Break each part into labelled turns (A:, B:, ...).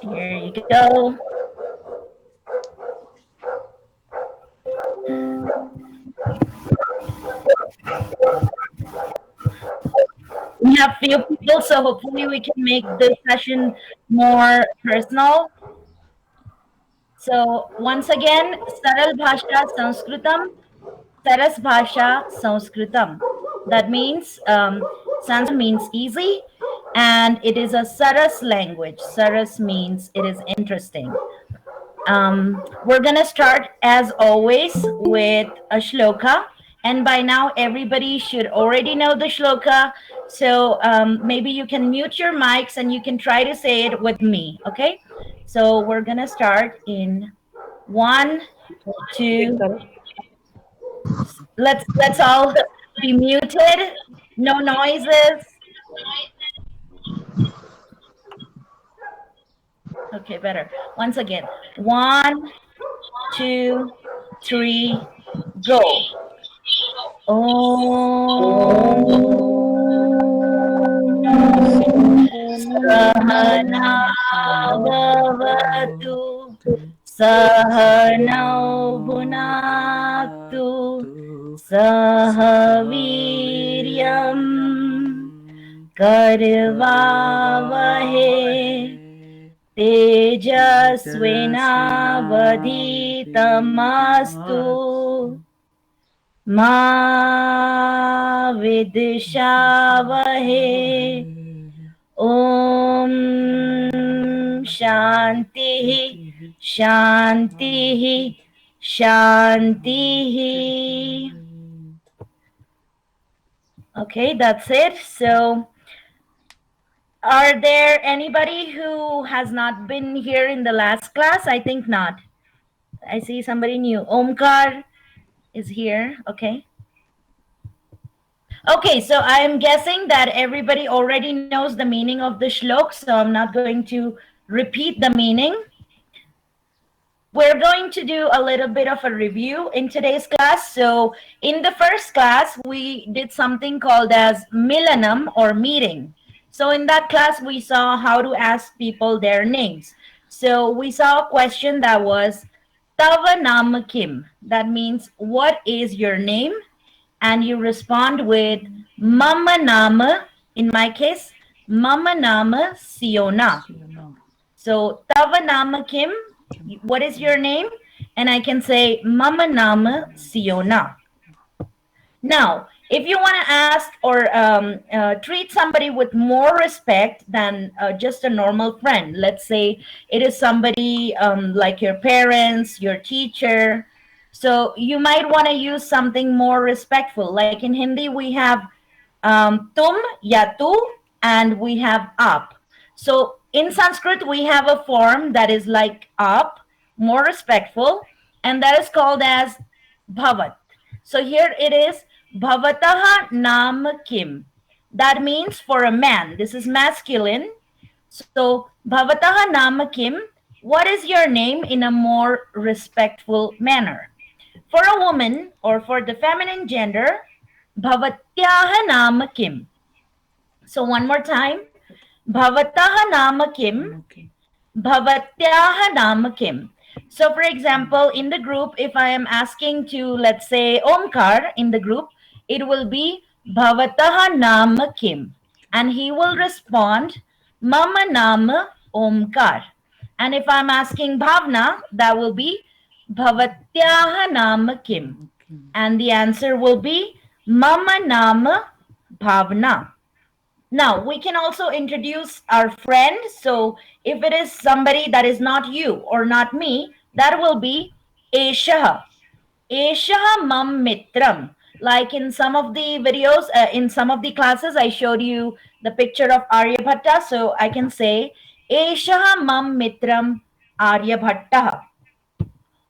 A: Here you go. We have few people, so hopefully we can make this session more personal. So once again, Saral Bhasha Sanskritam, Saras Bhasha Sanskritam. That means Sanskrit means easy, and it is a Saras language. Saras means it is interesting. We're gonna start as always with a shloka, and by now everybody should already know the shloka. So maybe you can mute your mics and you can try to say it with me. Okay? So we're gonna start in one, two. Let's all be muted. No noises. Okay, better. Once again. One, two, three, go. सहनावतु सहनौ भुनाक्तु सह वीर्यम् करवावहे तेजस्विनावधीतमस्तु मा विद्विषावहे ॐ शान्तिः शान्तिः शान्तिः. Okay, that's it. So are there anybody who has not been here in the last class? I think not. I see somebody new. Omkar is here. Okay. Okay, so I am guessing that everybody already knows the meaning of the shlok, so I'm not going to repeat the meaning. We're going to do a little bit of a review in today's class. So in the first class, we did something called as milanam or meeting. So in that class, we saw how to ask people their names. So we saw a question that was Tava Nam Kim. That means, what is your name? And you respond with Mama Nama. In my case, Mama Nama Siona. So Tava Nama Kim, what is your name? And I can say Mama Nama Siona. Now, if you want to ask or treat somebody with more respect than just a normal friend, let's say it is somebody like your parents, your teacher, so you might want to use something more respectful. Like in Hindi, we have tum, ya tu, and we have aap. So in Sanskrit, we have a form that is like aap, more respectful, and that is called as bhavat. So here it is, bhavataha nam kim. That means for a man. This is masculine. So bhavataha nam kim, what is your name in a more respectful manner? For a woman or for the feminine gender, bhavatyaha nam kim. So one more time, bhavataha nam kim, bhavatyaha nam kim. So for example, in the group, if I am asking to, let's say, Omkar in the group, it will be bhavataha nam kim. And he will respond, mama nam Omkar. And if I'm asking Bhavna, that will be bhavatyaha nam kim. And the answer will be mama nam Bhavna. Now, we can also introduce our friend. So if it is somebody that is not you or not me, that will be Eshaha. Eshaha mam mitram. Like in some of the videos, in some of the classes, I showed you the picture of Aryabhatta. So I can say, Eshaha mam mitram Aryabhatta.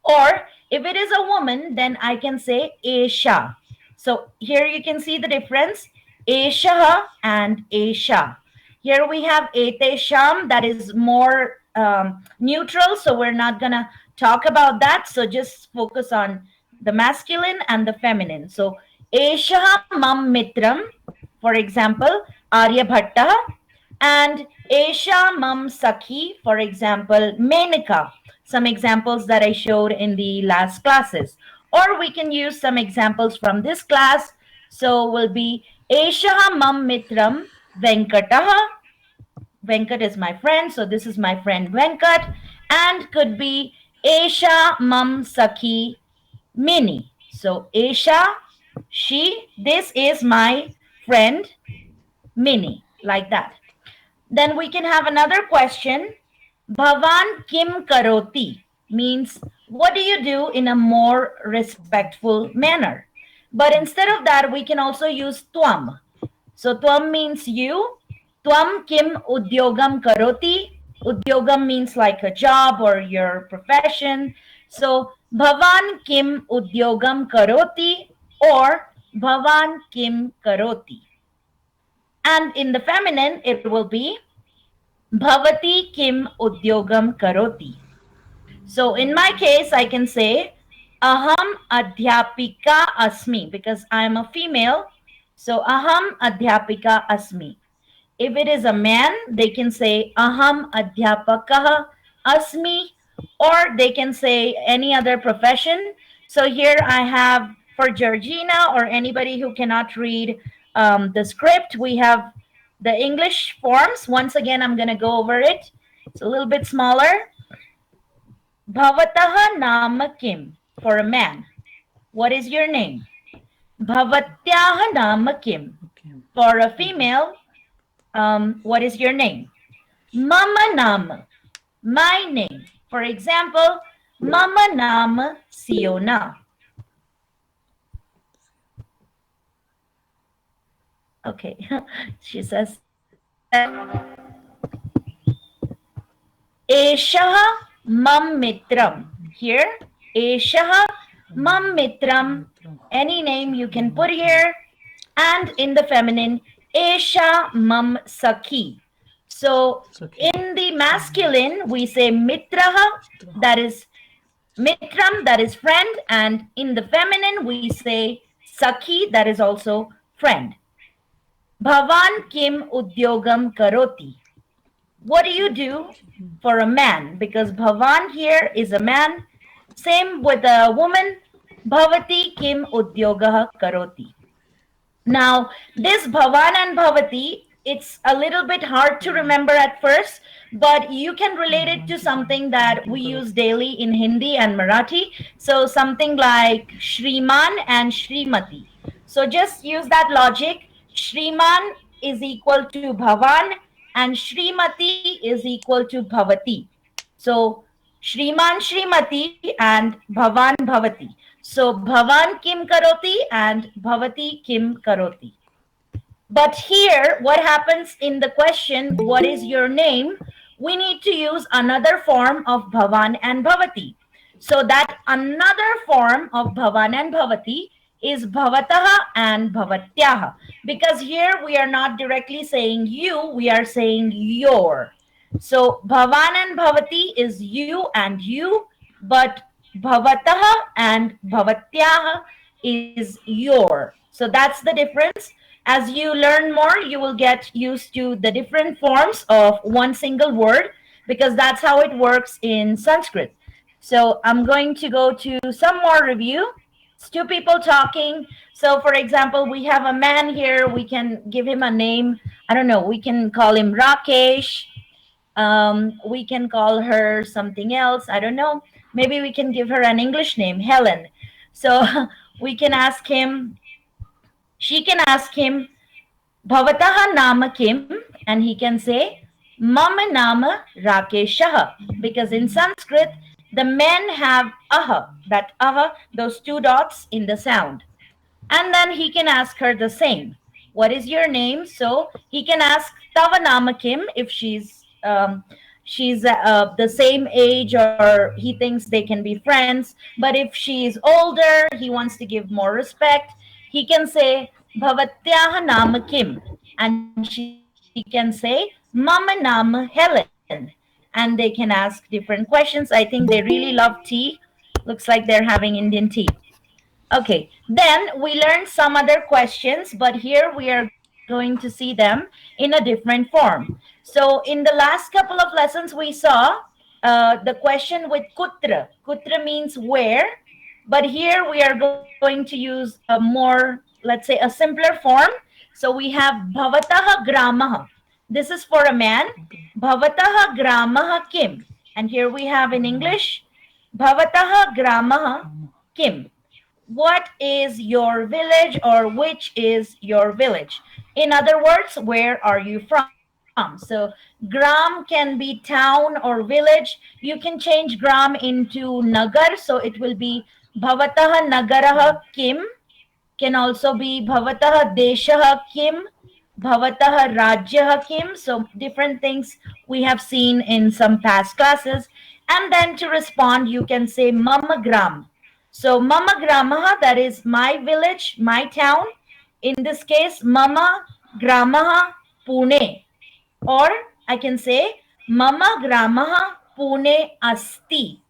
A: Or if it is a woman, then I can say Esha. So here you can see the difference, Eshaha and Esha. Here we have Etesham, that is more neutral, so we're not going to talk about that. So just focus on the masculine and the feminine. So Eshaha mam mitram, for example, Aryabhatta. And Esha Mam Sakhi, for example, Menaka. Some examples that I showed in the last classes. Or we can use some examples from this class. So will be Esha Mam Mitram Venkataha. Venkat is my friend, so this is my friend Venkat. And could be Esha Mam Sakhi Mini. So Esha, she, this is my friend Mini, like that. Then we can have another question. Bhavan kim karoti means what do you do in a more respectful manner? But instead of that, we can also use twam. So twam means you. Twam kim udyogam karoti. Udyogam means like a job or your profession. So bhavan kim udyogam karoti or bhavan kim karoti. And in the feminine, it will be Bhavati kim udyogam karoti. So in my case, I can say Aham adhyapika asmi because I'm a female. So Aham adhyapika asmi. If it is a man, they can say Aham adhyapakah asmi, or they can say any other profession. So here I have for Georgina or anybody who cannot read the script, we have the English forms. Once again, I'm going to go over it. It's a little bit smaller. Bhavataha nama kim for a man. What is your name? Bhavatyaha nama kim for a female. What is your name? Mama nama, my name. For example, Mama nama Siona. Okay, she says Eshaha mam mitram. Here, Eshaha mam mitram. Any name you can put here. And in the feminine, Esha mam sakhi. So in the masculine, we say mitraha, that is mitram, that is friend. And in the feminine, we say sakhi, that is also friend. Bhavan kim udyogam karoti. What do you do for a man? Because Bhavan here is a man. Same with a woman. Bhavati kim udyogaha karoti. Now, this Bhavan and Bhavati, it's a little bit hard to remember at first, but you can relate it to something that we use daily in Hindi and Marathi. So something like Shriman and Shrimati. So just use that logic. Shriman is equal to Bhavan and Shrimati is equal to Bhavati. So Shriman Shrimati and Bhavan Bhavati. So Bhavan kim karoti and Bhavati kim karoti. But here, what happens in the question, what is your name? We need to use another form of Bhavan and Bhavati. So that another form of Bhavan and Bhavati is Bhavataha and Bhavatyaha. Because here we are not directly saying you, we are saying your. So Bhavan and Bhavati is you and you, but Bhavataha and Bhavatyaha is your. So that's the difference. As you learn more, you will get used to the different forms of one single word because that's how it works in Sanskrit. So I'm going to go to some more review. It's two people talking. So for example, we have a man here. We can give him a name. I don't know. We can call him Rakesh. We can call her something else. I don't know. Maybe we can give her an English name, Helen. So we can ask him, she can ask him, Bhavataha nama kim? And he can say, Mama nama Rakeshaha. Because in Sanskrit, the men have aha, that aha, those two dots in the sound. And then he can ask her the same. What is your name? So he can ask Tava nama kim if she's the same age or he thinks they can be friends. But if she's older, he wants to give more respect. He can say Bhavatyaha nama kim, and she can say Mama nama Helen, and they can ask different questions. I think they really love tea. Looks like they're having Indian tea. Okay, then we learned some other questions, but here we are going to going to see them in a different form. So in the last couple of lessons, we saw the question with kutra. Kutra means where, but here we are going to use a more, let's say, a simpler form. So we have bhavataha gramaha. This is for a man. Bhavataha gramaha kim. And here we have in English, bhavataha gramaha kim. What is your village, or which is your village? In other words, where are you from? So gram can be town or village. You can change gram into nagar, so it will be bhavataha nagaraha kim. Can also be bhavataha deshaha kim, bhavataha rajyaha kim. So different things we have seen in some past classes. And then to respond, you can say mama gram. So mama gramaha, that is my village, my town. In this case, mama gramaha Pune. Or I can say mama gramaha Pune asti,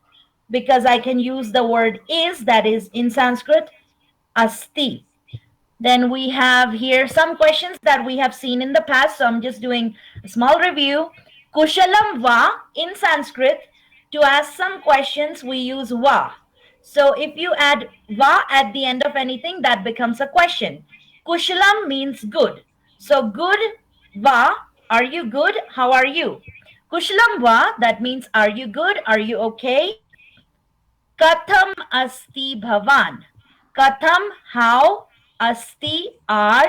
A: because I can use the word is, that is in Sanskrit, asti. Then we have here some questions that we have seen in the past. So I'm just doing a small review. Kushalam va in Sanskrit. To ask some questions, we use va. So if you add va at the end of anything, that becomes a question. Kushalam means good. So good va, are you good? How are you? Kushalam va, that means are you good? Are you okay? Katham asti bhavan. Katham, how, asti, are,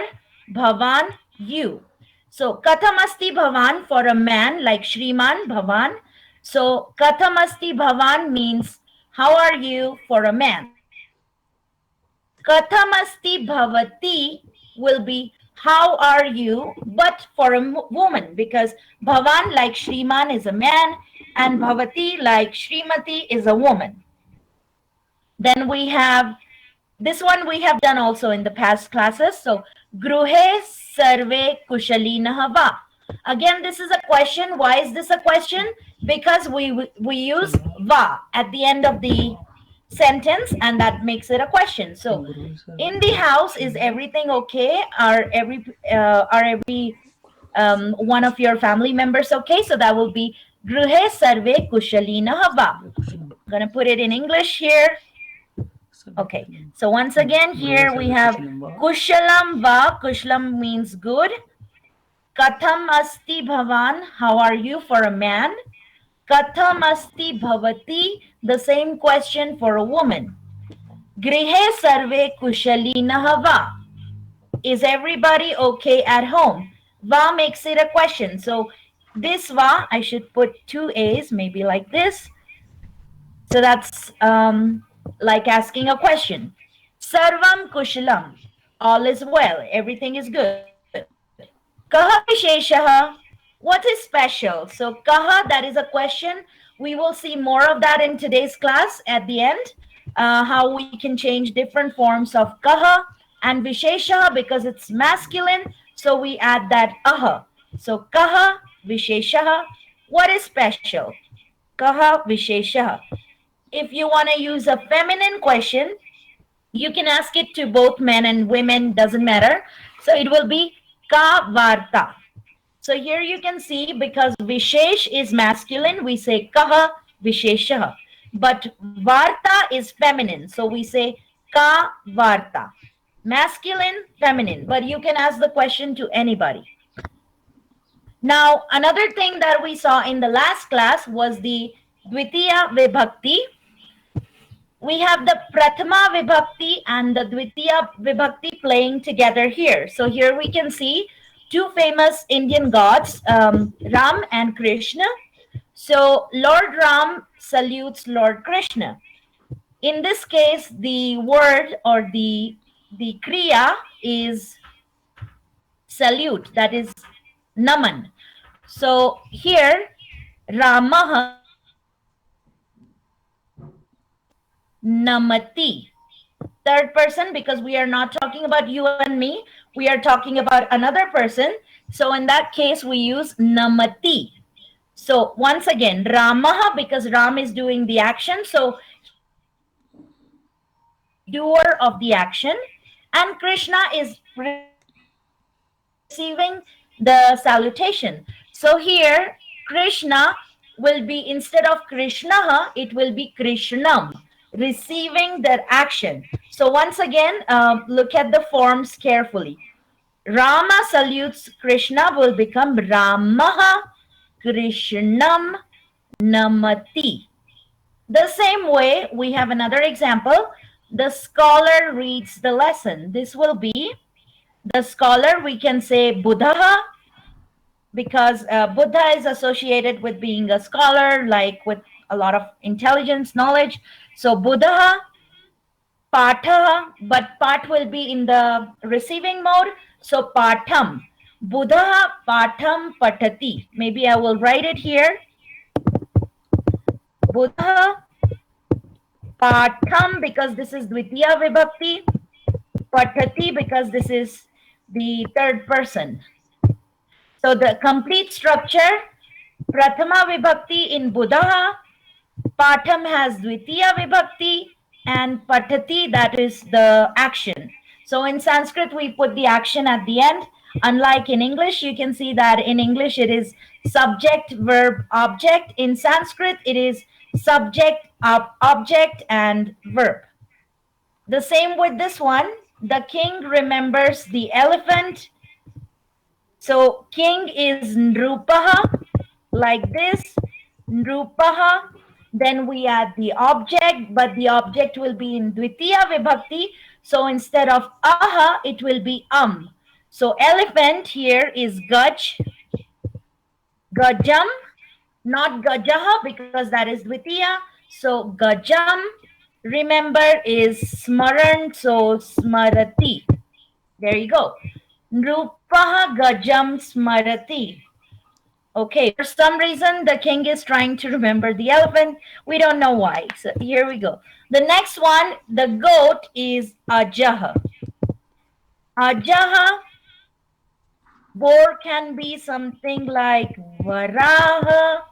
A: bhavan, you. So katham asti bhavan for a man like Shriman Bhavan. So katham asti bhavan means how are you for a man. Katham asti bhavati will be how are you, but for a woman, because bhavan like Shriman is a man and bhavati like Shrimati is a woman. Then we have this one we have done also in the past classes. So, Gruhe Sarve Kushalinaha Va. Again, this is a question. Why is this a question? Because we use va at the end of the sentence, and that makes it a question. So, in the house, is everything okay? Are every one of your family members okay? So that will be Gruhe Sarve Kushalinaha Va. I'm gonna put it in English here. Okay, so once again, here we have Kushalam va. Kushalam means good. Katham asti bhavan. How are you for a man? Katham asti bhavati. The same question for a woman. Grihe sarve kushalinaha va. Is everybody okay at home? Va makes it a question. So this va, I should put two A's, maybe like this. So that's like asking a question. Sarvam kushalam. All is well. Everything is good. Kaha visheshaha. What is special? So kaha, that is a question. We will see more of that in today's class at the end. How we can change different forms of kaha and visheshaha, because it's masculine. So we add that aha. So kaha visheshaha. What is special? Kaha visheshaha. If you want to use a feminine question, you can ask it to both men and women, doesn't matter. So it will be ka varta. So here you can see, because vishesh is masculine, we say kaha visheshaha. But varta is feminine, so we say ka varta. Masculine, feminine, but you can ask the question to anybody. Now, another thing that we saw in the last class was the Dvitiya Vibhakti. We have the Prathama Vibhakti and the Dvitiya Vibhakti playing together here. So here we can see two famous Indian gods, Ram and Krishna. So Lord Ram salutes Lord Krishna. In this case, the word or the kriya is salute, that is naman. So here, Ramaha namati. Third person, because we are not talking about you and me, we are talking about another person. So in that case, we use namati. So once again, Ramaha, because Ram is doing the action. So he is the doer of the action. And Krishna is receiving the action. receiving the salutation. So here, Krishna will be, instead of Krishna, it will be Krishnam, receiving their action. So once again, look at the forms carefully. Rama salutes Krishna will become Ramaha Krishnam Namati. The same way, we have another example. The scholar reads the lesson. This will be the scholar, we can say Buddha, because Buddha is associated with being a scholar, like with a lot of intelligence, knowledge. So Buddha, Patha, but Pat will be in the receiving mode. So Patham. Buddha Patham Patati. Maybe I will write it here. Buddha Patham, because this is Dvitiya Vibhakti. Patati, because this is the third person. So the complete structure, Prathama Vibhakti in Buddha, Patham has Dvitiya Vibhakti, and Patati, that is the action. So in Sanskrit, we put the action at the end. Unlike in English, you can see that in English it is subject, verb, object. In Sanskrit, it is subject, object, and verb. The same with this one. The king remembers the elephant. So king is Nrupaha, like this, Nrupaha. Then we add the object, but the object will be in Dvitiya Vibhakti. So instead of aha, it will be So elephant here is Gaj, Gajam, not Gajaha, because that is Dvitiya. So Gajam, remember, is Smaran, so Smarati. There you go. Nrupaha Gajam Smarati. Okay, for some reason the king is trying to remember the elephant. We don't know why. So here we go. The next one, the goat, is Ajaha. Ajaha, boar can be something like Varaha,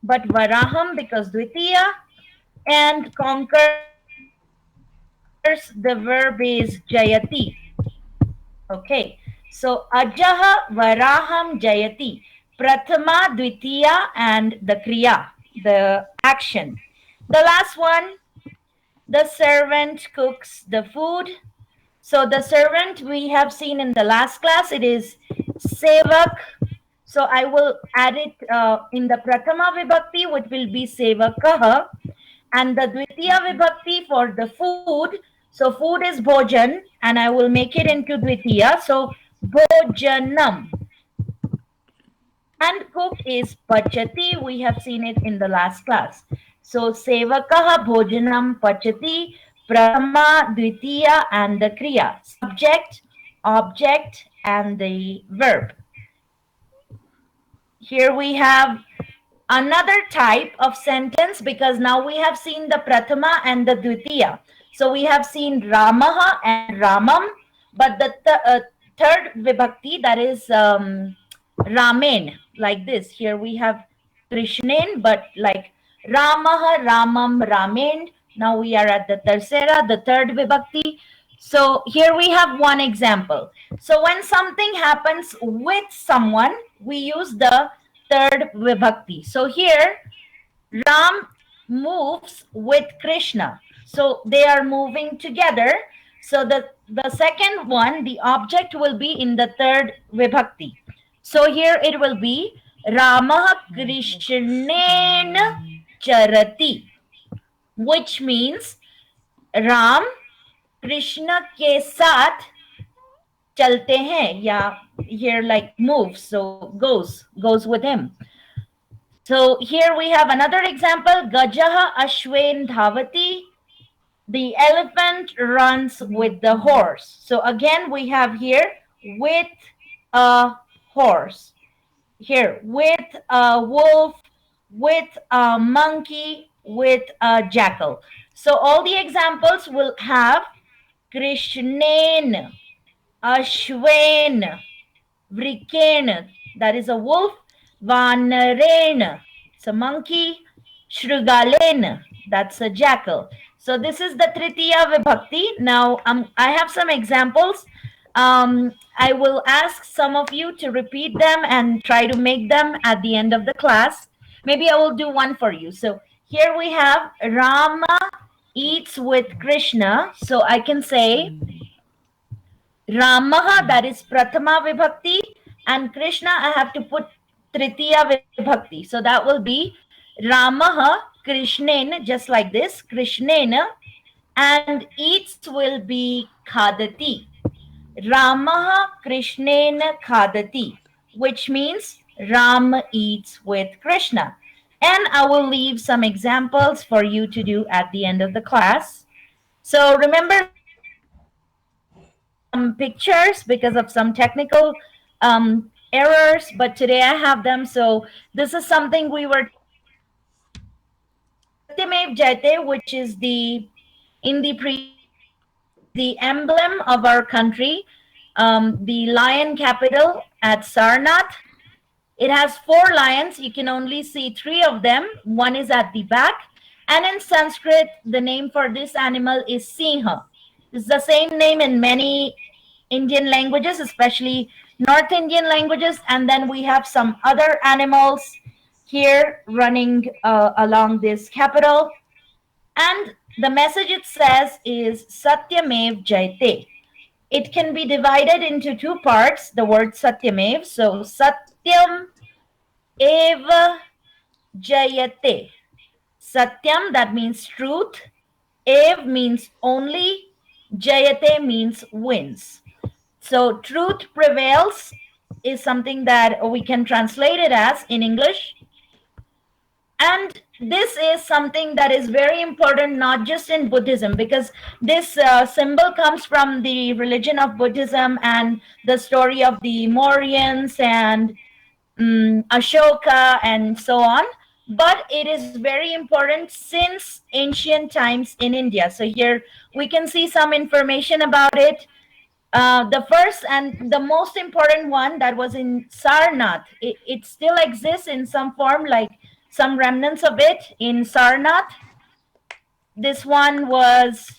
A: but Varaham because Dvitiya, and conquers, the verb is Jayati. Okay, so Ajaha, Varaham, Jayati. Prathama, Dvitiya, and the Kriya, the action. The last one, the servant cooks the food. So the servant we have seen in the last class, it is Sevak. So I will add it in the Prathama Vibhakti, which will be Sevakaha. And the Dvitiya Vibhakti for the food. So food is Bhojan, and I will make it into Dvitiya. So Bhojanam. And cook is Pachati. We have seen it in the last class. So Sevakaha Bhojanam Pachati, Prathama, Dvitiya, and the Kriya. Subject, object, and the verb. Here we have another type of sentence, because now we have seen the Prathama and the Dvitiya. So we have seen Ramaha and Ramam, but the third Vibhakti, that is Ramen, like this. Here we have Krishnen, but like Ramaha, Ramam, Ramen. Now we are at the Tersera, the third Vibhakti. So here we have one example. So when something happens with someone, we use the third Vibhakti. So here, Ram moves with Krishna. So they are moving together. So the second one, the object will be in the third Vibhakti. So here it will be Rama Krishnen Charati, which means Ram Krishna ke saath chalte hain, ya here like moves, so goes with him. So here we have another example, Gajaha Ashwen Dhavati, the elephant runs with the horse. So again we have here with a horse. Here with a wolf, with a monkey, with a jackal. So all the examples will have Krishnen, Ashwen, Vrikena, that is a wolf, Vanarena, it's a monkey, Shrugalena, that's a jackal. So this is the Tritiya Vibhakti. Now I have some examples. I will ask some of you to repeat them and try to make them at the end of the class. Maybe I will do one for you. So here we have Rama eats with Krishna. So I can say Ramaha, that is Prathama Vibhakti, and Krishna, I have to put Tritiya Vibhakti. So that will be Ramaha Krishnena, just like this, Krishnena, and eats will be Khadati. Ramaha Krishnena Khadati, which means Ram eats with Krishna. And I will leave some examples for you to do at the end of the class. So remember, last class I didn't have some pictures because of some technical errors, but today I have them. So this is something we were talking about. Satyamev Jayate, which is in the previous class, is the emblem of our country, the lion capital at Sarnath. It has four lions. You can only see three of them. One is at the back. And in Sanskrit, the name for this animal is Sinha. It's the same name in many Indian languages, especially North Indian languages. And then we have some other animals here running along this capital. And the message it says is Satyamev Jayate. It can be divided into two parts, the word Satyamev. So Satyam Eva Jayate. Satyam, that means truth. Ev means only. Jayate means wins. So truth prevails is something that we can translate it as in English. And this is something that is very important, not just in Buddhism, because this symbol comes from the religion of Buddhism and the story of the Mauryans and Ashoka and so on. But it is very important since ancient times in India. So here we can see some information about it. The first and the most important one that was in Sarnath, it still exists in some form, like some remnants of it in Sarnath. This one was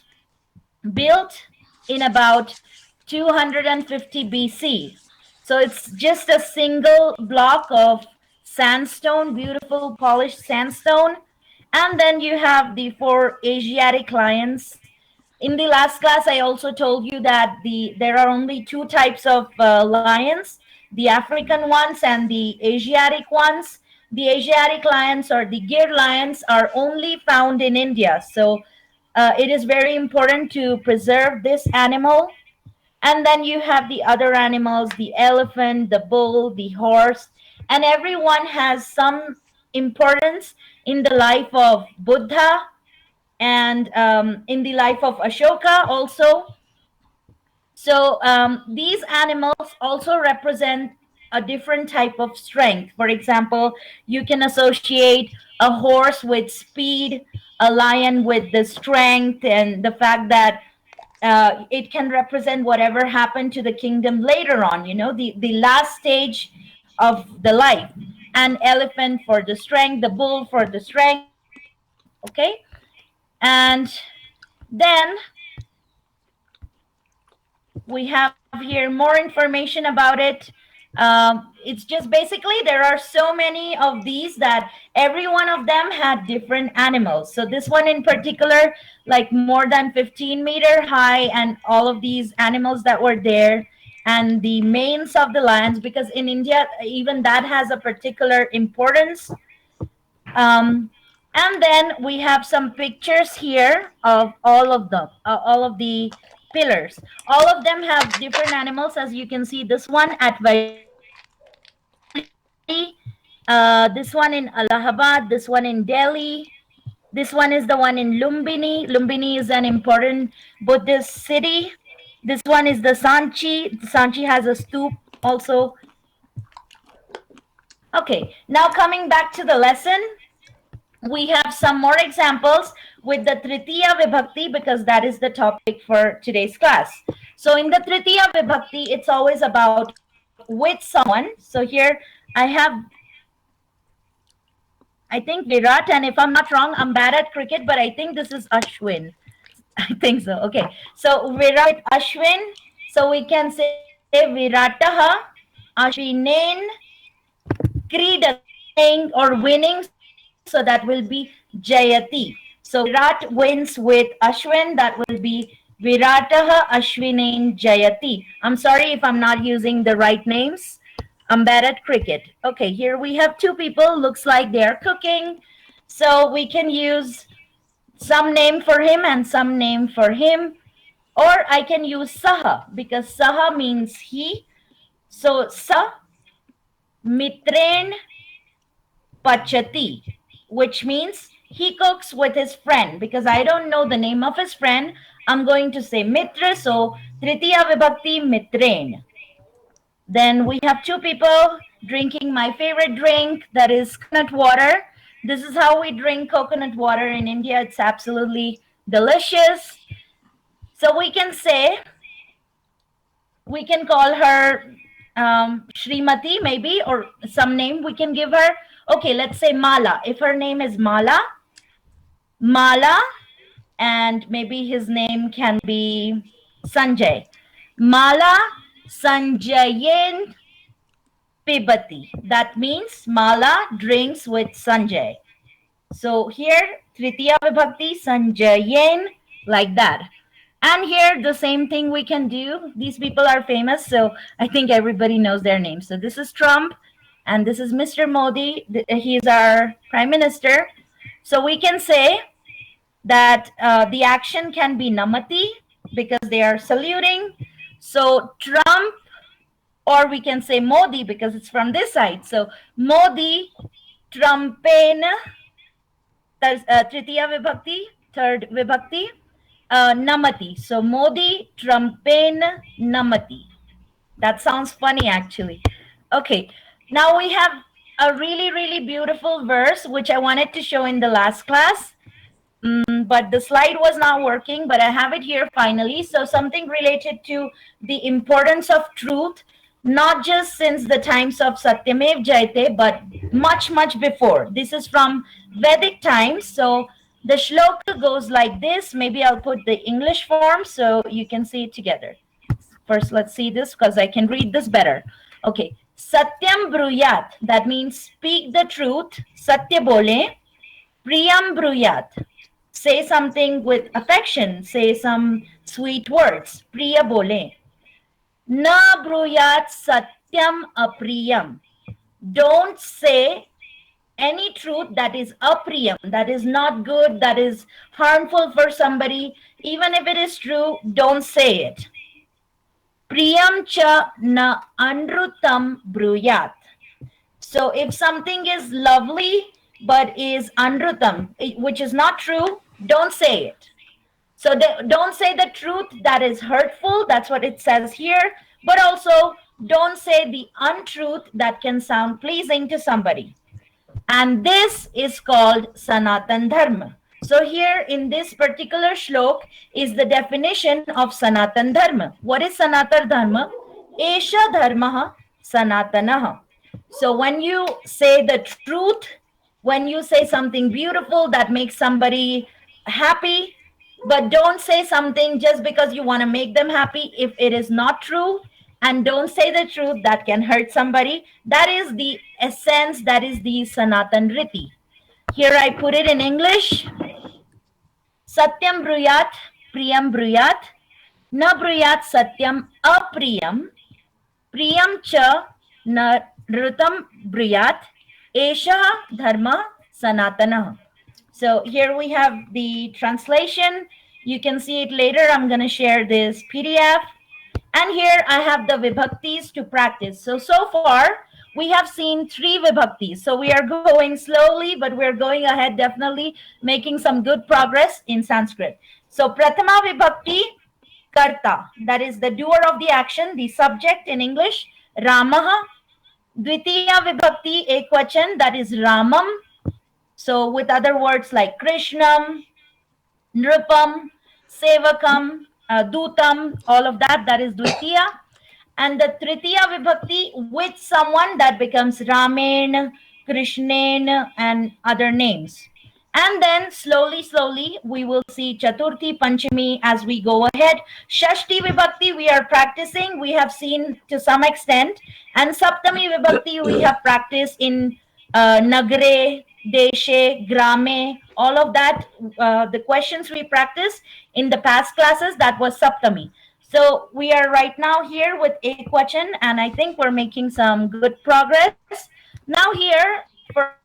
A: built in about 250 BC. So it's just a single block of sandstone, beautiful polished sandstone. And then you have the four Asiatic lions. In the last class, I also told you that there are only two types of lions, the African ones and the Asiatic ones. The Asiatic lions or the Gir lions are only found in India. So it is very important to preserve this animal. And then you have the other animals, the elephant, the bull, the horse, and everyone has some importance in the life of Buddha and in the life of Ashoka also. So these animals also represent a different type of strength. For example, you can associate a horse with speed, a lion with the strength, and the fact that it can represent whatever happened to the kingdom later on, the last stage of the life. An elephant for the strength, the bull for the strength, okay? And then we have here more information about it. It's just basically there are so many of these that every one of them had different animals. So this one in particular, like more than 15-meter high, and all of these animals that were there, and the manes of the lions, because in India, even that has a particular importance. And then we have some pictures here of all of them, all of the pillars. All of them have different animals, as you can see. This one at Vaishali, this one in Allahabad, this one in Delhi. This one is the one in Lumbini. Lumbini is an important Buddhist city. This one is the Sanchi. Sanchi has a stoop also. Okay, now coming back to the lesson, we have some more examples with the Tritiya Vibhakti because that is the topic for today's class. So in the Tritiya Vibhakti, it's always about with someone. So here I have, I think Virat, and if I'm not wrong, I'm bad at cricket, but I think this is Ashwin. I think so. Okay. So Virat Ashwin. So we can say Virataha Ashwinen Kridati, playing or winning, so that will be Jayati. So Virat wins with Ashwin, that will be Virataha Ashwinen Jayati. I'm sorry if I'm not using the right names. I'm bad at cricket. Okay, here we have two people. Looks like they're cooking. So we can use some name for him and some name for him. Or I can use Saha because Saha means he. So Sa Mitren Pachati, which means he cooks with his friend. Because I don't know the name of his friend, I'm going to say Mitra. So Tritiya Vibhakti Mitren. Then we have two people drinking my favorite drink, that is coconut water. This is how we drink coconut water in India. It's absolutely delicious. So we can say, we can call her Srimati maybe, or some name we can give her. Okay, let's say Mala. If her name is Mala, Mala, and maybe his name can be Sanjay. Mala Sanjayen Pibati. That means Mala drinks with Sanjay. So here, Tritiya Vibhakti Sanjayen, like that. And here, the same thing we can do. These people are famous, so I think everybody knows their names. So this is Trump, and this is Mr. Modi. He's our prime minister. So we can say that the action can be Namati because they are saluting. So Trump, or we can say Modi because it's from this side. So Modi Trumpena, Tritiya Vibhakti, third Vibhakti, Namati. So Modi Trumpena Namati. That sounds funny actually. Okay, now we have a really, really beautiful verse which I wanted to show in the last class. But the slide was not working, but I have it here finally. So something related to the importance of truth, not just since the times of Satyamev Jayate, but much, much before. This is from Vedic times. So the shloka goes like this. Maybe I'll put the English form so you can see it together. First, let's see this because I can read this better. Okay. Satyam bruyat, that means speak the truth. Satya bole. Priyam bruyat, say something with affection, say some sweet words. Priya bole. Na bruyat satyam apriyam. Don't say any truth that is apriyam, that is not good, that is harmful for somebody. Even if it is true, don't say it. Priyam cha na anrutam bruyat. So if something is lovely but is anrutam, which is not true, don't say it. So don't say the truth that is hurtful. That's what it says here. But also don't say the untruth that can sound pleasing to somebody. And this is called Sanatan Dharma. So here in this particular shlok is the definition of Sanatan Dharma. What is Sanatan Dharma? Esha Dharma Sanatanaha. So when you say the truth, when you say something beautiful that makes somebody happy, but don't say something just because you want to make them happy if it is not true, and don't say the truth that can hurt somebody. That is the essence, that is the Sanatan Riti. Here I put it in English. Satyam bruyat, priyam bruyat, na bruyat satyam apriyam, priyam cha na rutam bruyat, esha dharma sanatana. So here we have the translation. You can see it later. I'm going to share this PDF. And here I have the vibhaktis to practice. So far, we have seen 3 vibhaktis. So we are going slowly, but we're going ahead, definitely making some good progress in Sanskrit. So Prathama vibhakti, karta, that is the doer of the action, the subject in English, Ramaha. Dvitiya vibhakti, ekvachan, that is Ramam. So with other words like Krishnam, Nrupam, Sevakam, Dutam, all of that, that is Dvitiya. And the Tritiya Vibhakti with someone, that becomes Ramen, Krishnen, and other names. And then slowly, we will see Chaturthi, Panchami as we go ahead. Shashti Vibhakti we are practicing, we have seen to some extent. And Saptami Vibhakti we have practiced in Nagre, Deshe, Grame, all of that. The questions we practiced in the past classes, that was Saptami. So we are right now here with Ekvachan, and I think we're making some good progress. Now here, for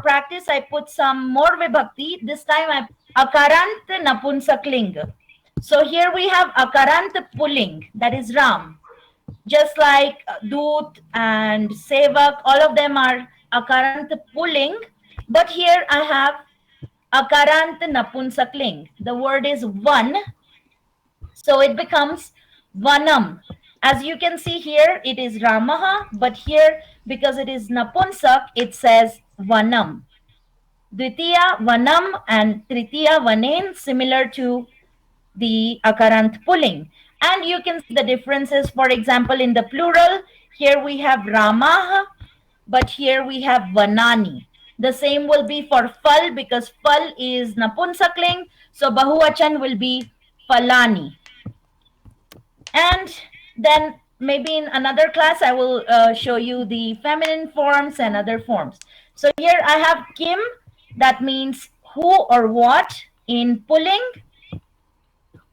A: practice, I put some more Vibhakti. This time I put Akarant Napunsakling. So here we have Akarant Pulling, that is Ram. Just like Doot and Sevak, all of them are Akarant Pulling. But here I have Akarant Napunsakling. The word is one, so it becomes Vanam. As you can see here, it is Ramaha, but here, because it is Napunsak, it says Vanam. Dvitiya Vanam and Tritiya Vanen, similar to the Akarant pulling. And you can see the differences, for example, in the plural. Here we have Ramaha, but here we have Vanani. The same will be for Fal, because Fal is Napunsakling, so Bahuvachan will be Falani. And then maybe in another class, I will show you the feminine forms and other forms. So here I have Kim, that means who or what. In pulling,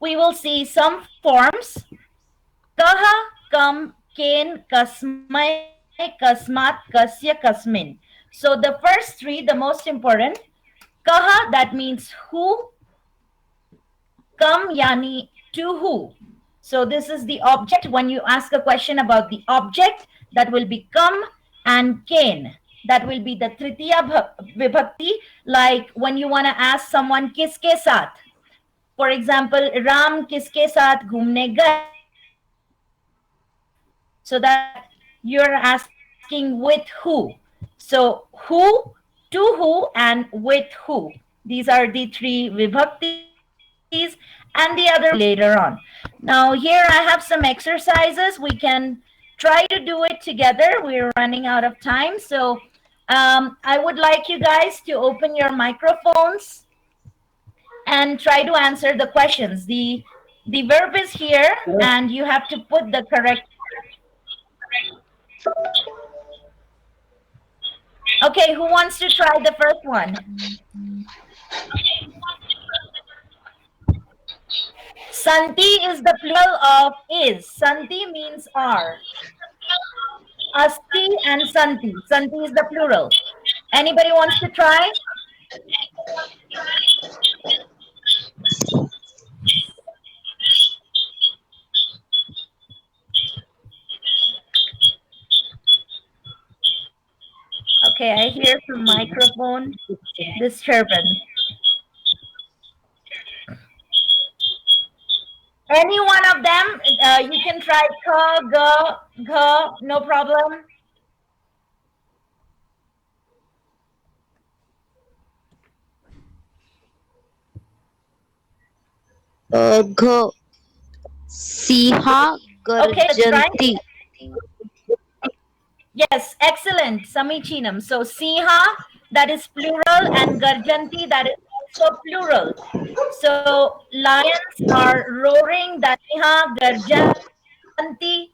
A: we will see some forms. Kaha, kam, ken, kasmai, kasmat, kasya, kasmin. So the first three, the most important. Kaha, that means who. Kam, yani to who. So this is the object. When you ask a question about the object, that will be kam, and ken. That will be the tritiya vibhakti. Like when you want to ask someone kiske saath. For example, Ram kiske saath ghumne gaya. So that you're asking with who. So who, to who, and with who. These are the three vibhaktis, and the other will be later on. Now here I have some exercises. We can try to do it together. We're running out of time. So I would like you guys to open your microphones and try to answer the questions. The verb is here, and you have to put the correct. Okay, who wants to try the first one? Santi is the plural of is. Santi means are. Asti and Santi. Santi is the plural. Anybody wants to try? Okay, I hear some microphone disturbance. Any one of them, you can try ka, ga, gha, no problem.
B: Gh, Siha
A: Okay, let's try.
B: Garjanti.
A: Yes, excellent. Samichinam. So Siha, that is plural, and Garjanti, that is also plural. So lions are roaring, that Siha, Garjanti.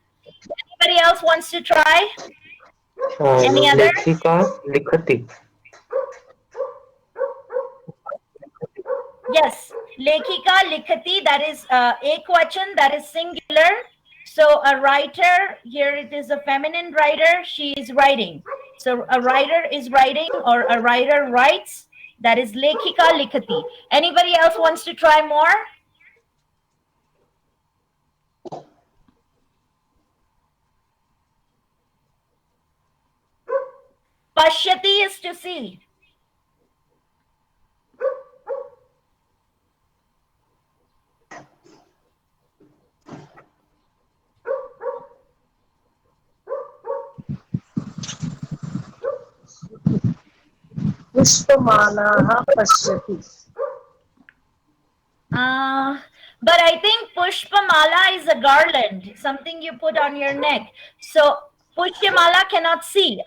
A: Anybody else wants to try? Any other?
C: लेखिका लिखति
A: Yes, Lekhika, Likhati, that is Ekvachan, that is singular. So a writer, here it is a feminine writer, she is writing. So a writer is writing, or a writer writes, that is Lekhika, Likhati. Anybody else wants to try more? Pashyati is to see.
D: पुष्पमालाः पश्यति.
A: But I think Pushpamala is a garland, something you put on your neck. So Pushyamala cannot see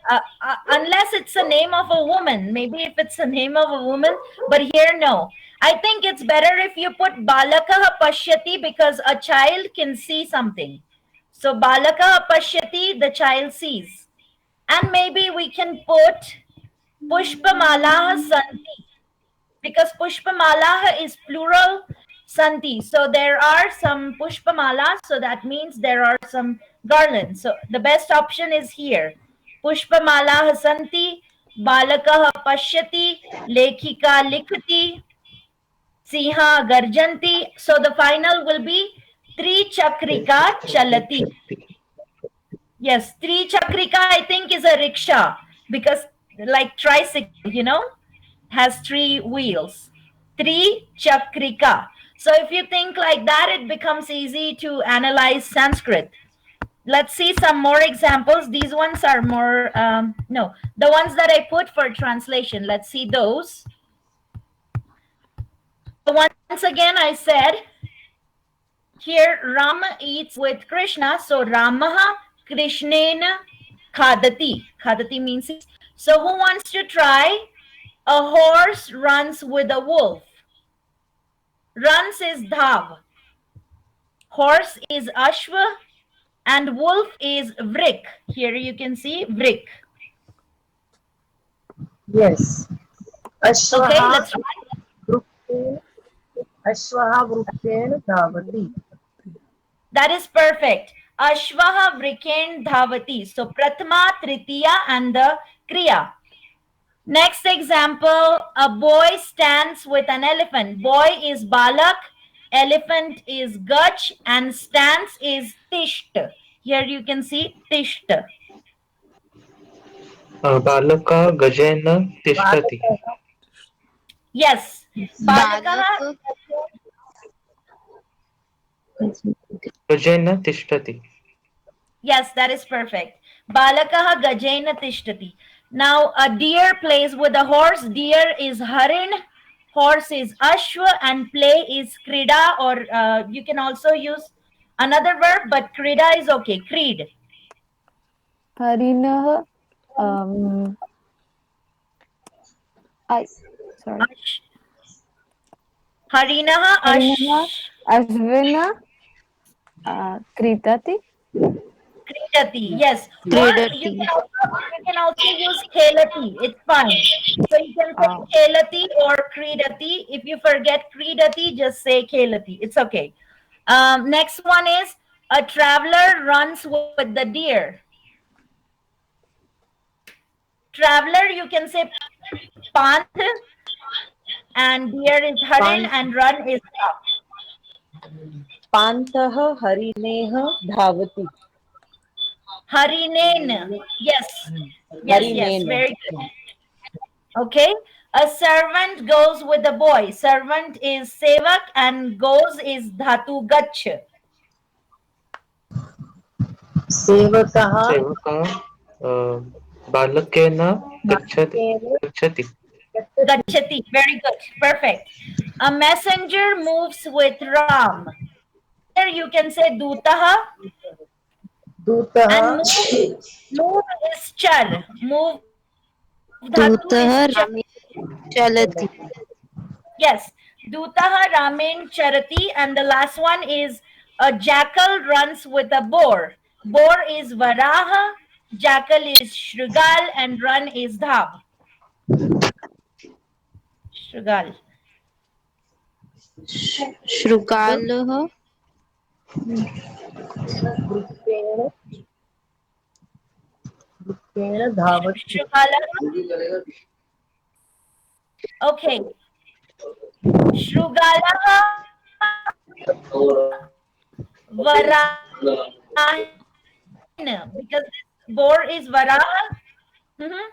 A: unless it's a name of a woman. Maybe if it's a name of a woman, but here no. I think it's better if you put balakaha pashyati because a child can see something. So balakaha pashyati, the child sees. And maybe we can put pushpamalaha santi because pushpamala is plural santi. So there are some pushpamala, so that means there are some garlands. So the best option is here. Pushpamala santi, balakah pashyati, lekhika likhati, siha garjanti. So the final will be trichakrika chalati. Yes, trichakrika I think is a rickshaw because like tricycle, has three wheels. Trichakrika. So if you think like that, it becomes easy to analyze Sanskrit. Let's see some more examples. These ones are more, no, the ones that I put for translation. Let's see those. So once again, I said here Rama eats with Krishna. So Ramaha Krishnena Khadati. Khadati means eats. So who wants to try? A horse runs with a wolf. Runs is dhav, horse is ashva, and wolf is vrik. Here you can see vrik.
C: Yes.
A: Okay,
C: Ashwaha
A: let's try.
C: Vrukken Ashwaha Vrukken Dhavati.
A: That is perfect. Ashvaha vriken dhavati. So prathama, tritiya, and the kriya. Next example, a boy stands with an elephant. Boy is balak, elephant is gach, and stands is tisht. Here you can see tisht.
D: बालका गजेन तिष्ठति
C: Balakaha
A: Yes, balakah.
B: बालक
D: गजेन तिष्ठति
A: Yes, that is perfect. Balakah gajena tishtati. Now a deer plays with a horse. Deer is harin, horse is ashwa, and play is krida, or you can also use another verb, but krida is okay. Creed.
E: Harinah, um, I, sorry.
A: Ash. Harinaha
E: Harinah,
A: ash.
E: Ashvina, Kritati.
A: Kridati, yes. Or
B: क्रीडति
A: you can also use khelati. It's fine. So you can say
E: Oh,
A: khelati or kridati. If you forget kridati, just say khelati. It's okay. Next one is a traveler runs with the deer. Traveler, you can say panth, and deer is harin,
C: Pan
A: and run is
C: Pantah Harineha Dhavati.
A: harinen. Yes, yes.
C: Harinena.
A: Very good. Okay. A servant goes with a boy. Servant is sevak and goes is dhatu gach.
C: Sevakaha
D: सेवकः बालकेन गच्छति
C: Balakena
D: गच्छति
C: Gachati.
A: Gachati. Very good. Perfect. A messenger moves with Ram. Here you can say dutaha, and
C: Dutaha
A: move is chal. Move dhatu is chal.
B: दूतः रामे चलति
A: Yes. Dutaha ramen charati. And the last one is a jackal runs with a boar. Boar is varaha, jackal is shrugal, and run is dhab. Shrugal.
B: शृगालः
C: Vrukkena Vrukkena Dhavati.
A: Shrugala. Okay. Shrugalaha Varahena, because this boar is Varaha. Mhm.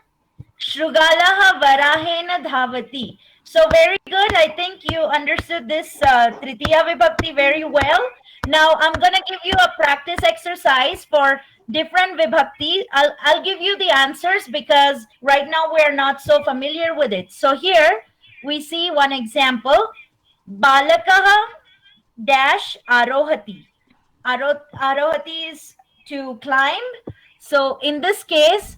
A: Shrugalaha Varahena Dhavati. So very good. I think you understood this Tritiya Vibhakti very well. Now I'm going to give you a practice exercise for different Vibhakti. I'll give you the answers because right now we're not so familiar with it. So here we see one example. Balakaha dash arohati. Arohati is to climb. So in this case,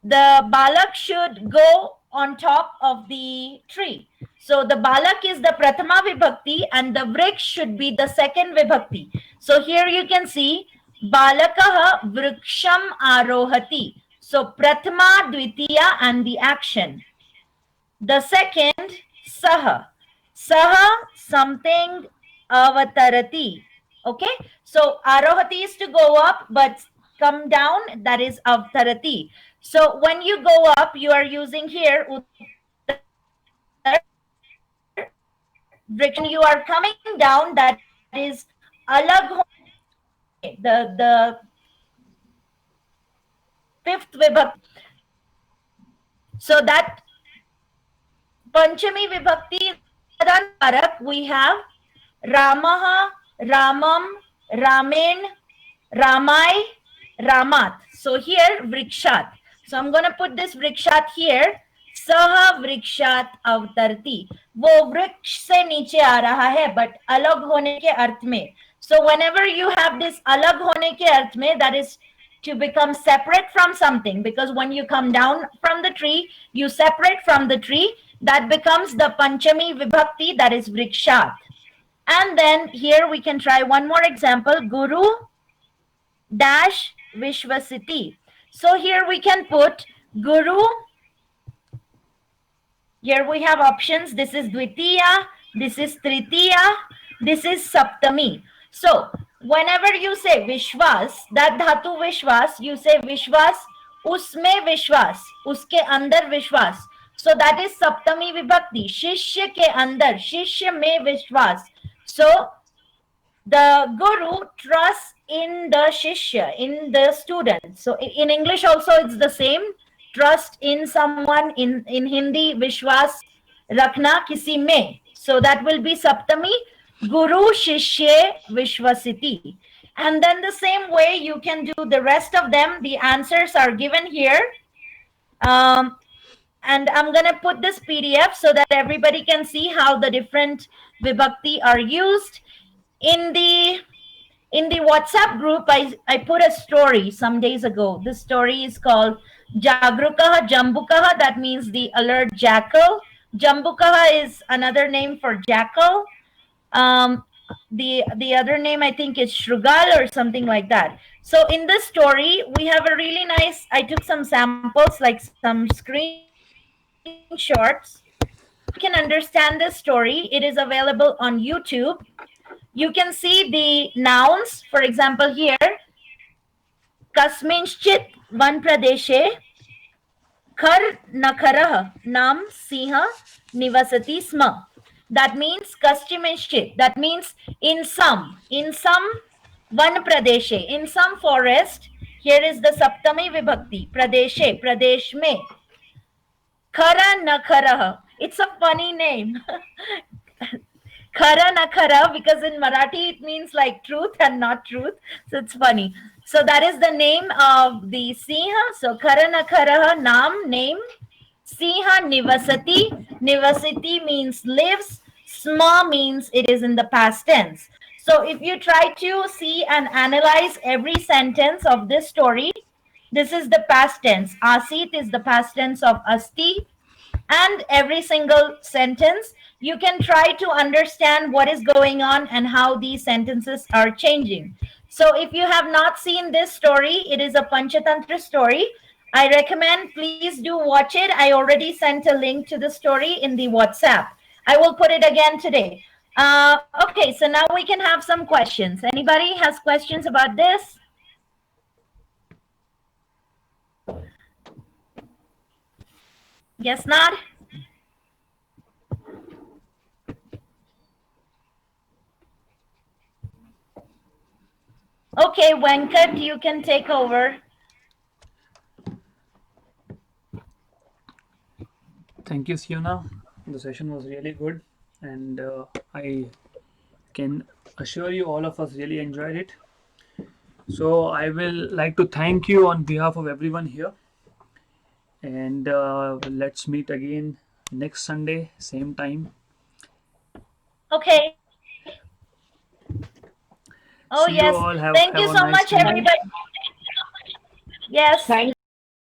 A: the balak should go on top of the tree. So the balak is the prathama vibhakti and the vriksh should be the second vibhakti. So here you can see balakaha vriksham arohati. So prathama, dvitiya and the action. The second, saha. Saha, something avatarati. Okay, so arohati is to go up, but come down, that is avatarati. So when you go up, you are using here uttar, vriksha. When you are coming down, that is alag hone, the fifth vibhakti. So that Panchami Vibhakti in the Upadana Karak, we have Ramaha, Ramam, Ramen, Ramai, Ramat. So here Vrikshat. So I'm going to put this Vrikshat here. Saha Vrikshat Avtarti. वो वृक्ष से नीचे आ रहा है, but अलग होने के अर्थ में. So whenever you have this अलग होने के अर्थ में, that is to become separate from something, because when you come down from the tree, you separate from the tree, that becomes the Panchami Vibhakti, that is Vrikshat. And then here we can try one more example, Guru dash Vishvasiti. So here we can put Guru. Here we have options. This is Dvitiya, this is Tritiya, this is Saptami. So whenever you say Vishwas, that dhatu Vishwas, you say Vishwas, usme Vishwas, uske andar Vishwas. So that is Saptami Vibhakti. Shishya ke andar, Shishya mein Vishwas. So the guru trusts in the shishya, in the student. So in English also it's the same. Trust in someone. In Hindi, Vishwas rakhna kisi mein. So that will be Saptami. Guru Shishye Vishvasiti. And then the same way you can do the rest of them. The answers are given here. And I'm going to put this PDF so that everybody can see how the different vibhakti are used. In the WhatsApp group, I put a story some days ago. This story is called Jagrukaha Jambukaha. That means the alert jackal. Jambukaha is another name for jackal. The other name I think is Shrugal or something like that. So in this story, we have a really nice, I took some samples, like some screenshots. You can understand this story. It is available on YouTube. You can see the nouns. For example, here, Kasminchit Van Pradeshe Khar Nakarah Nam Siha Nivasati Sma. That means Kaschimichit. That means in some Van Pradeshe, in some forest. Here is the Saptami Vibhakti. Pradeshe, Pradesh me. Khara Nakarah. It's a funny name. Khara na khara, because in Marathi it means like truth and not truth. So it's funny. So that is the name of the Siha. So khara na khara, naam, name. Siha nivasati. Nivasati means lives. Sma means it is in the past tense. So if you try to see and analyze every sentence of this story, this is the past tense. Asit is the past tense of asti. And every single sentence, you can try to understand what is going on and how these sentences are changing. So if you have not seen this story, it is a Panchatantra story. I recommend, please do watch it. I already sent a link to the story in the WhatsApp. I will put it again today. Okay, so now we can have some questions. Anybody has questions about this? Guess not? Okay, Venkat, you can take over.
F: Thank you, Siona. The session was really good, and I can assure you all of us really enjoyed it. So I will like to thank you on behalf of everyone here, and let's meet again next Sunday, same time.
A: Okay. Oh,
F: See you
A: yes.
F: all.
A: Thank you
F: have a
A: so
F: nice
A: much,
F: evening.
A: everybody. Yes.
C: Thank